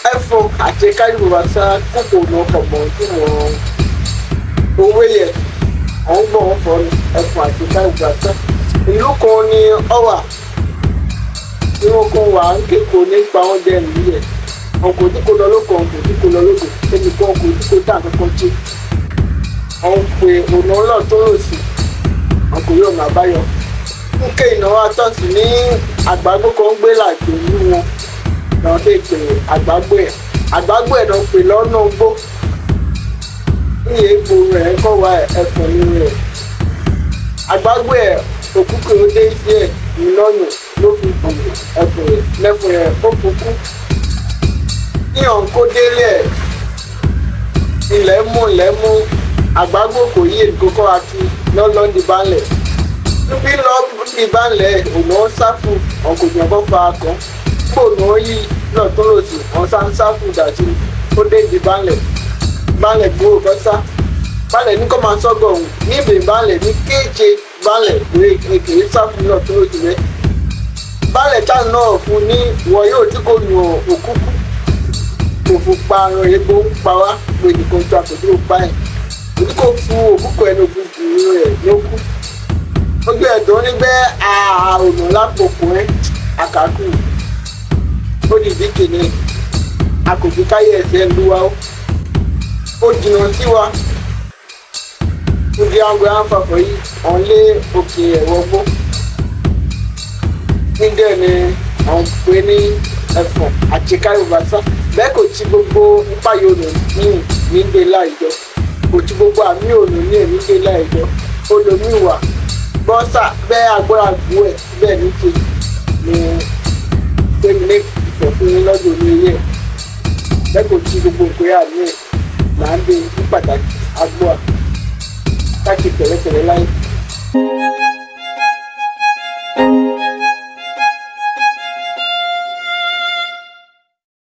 ẹ̀fọn àti káyọ̀ wá sá kókò náà kọ̀mọ̀ tí wọ́n owó yẹ àwọn gbọ́n wọn fọ́ ẹ̀fọn àti káyọ̀ wá sá. ìlú kan ní ọ̀wà tí wọ́n kàn wá ń kéko nípa oúnjẹ nìyẹn ọkọ̀ tí kò lọ lóko ọkọ̀ tí kò lọ lóko ẹnì kan ọkọ̀ tí kò tà kankan jí àwọn pé ọ̀nà ọlọ́ọ̀ tó lò sí ọkọ̀ yóò máa báyọ̀. nke ìnáwó atọ́sí ní àgbágbó kan gbé làjò ní wọn náà lè pè àgbágbó ẹ̀ náà pè lọ́nà ogbó níyẹn egbò rẹ̀ kọ́ wa ẹ̀fọn nínú rẹ̀ àgbágbó ẹ̀ òkúkú ó dé sí ẹ̀ ìlọ́nà ló fi bù ẹ̀fọn rẹ̀ lẹ́fọn rẹ̀ ó fokú yíyan kó délé ẹ̀ ilẹ̀ mú àgbágbó kò yí èdòkọ́ àti lọ́lọ́ndì balẹ̀ bí lọ bí balẹ̀ ònà sáfù ọkùnrin ọkọ̀ fa kan gbòòna yí náà tó lò sí ọ̀sán sáfù dàtí ó dé di balẹ̀ gbòòrò kọ́sá balẹ̀ ní kọ́ máa sọ́gọ̀ ọ̀hún níbi balẹ̀ ní kéje balẹ̀ lórí èkèé sáfù náà tó lò sí rẹ̀ balẹ̀ tá náà fún ní wọ́n yóò tí kò nù òkúkú kò fún pa àrùn egbò ń pa wá pé nìkan tó àpòjúrò pa ẹ̀ òní kò fún òkúkú ẹnu fún ìrìn rẹ̀ lókù ojú ẹ̀dùn nígbẹ́ ọ̀nà lápòkùnrin àkàkù ó dìbí kìíní akòkò káyé ẹ̀sẹ̀ lúwa ó jìnnà sí wa níbi àwọn àǹfààfọ̀ yìí wọ́n lé òkè ẹ̀wọ̀ gbó níbẹ̀ ni àwọn pè ní ẹ̀fọ̀n àti káyọ̀básá bẹ́ẹ̀ kò tí gbogbo nípa yòónù ní gbé láìjọ kò tí gbogbo àmì òòlù ní èmi gbé láìjọ olómìnira bọ́sà bẹ́ẹ̀ agbára gbó ẹ̀ bẹ́ẹ̀ ní ti ní pẹ́ẹ́mí ìfọ̀fún lọ́dún ní ilé ẹ̀ bẹ́ẹ̀ kò tí gbogbo nǹkan yà ní ẹ̀ là ń dé ní pàtàkì agbó à káàkiri tẹ̀lẹ́tẹ̀lẹ́ láyé.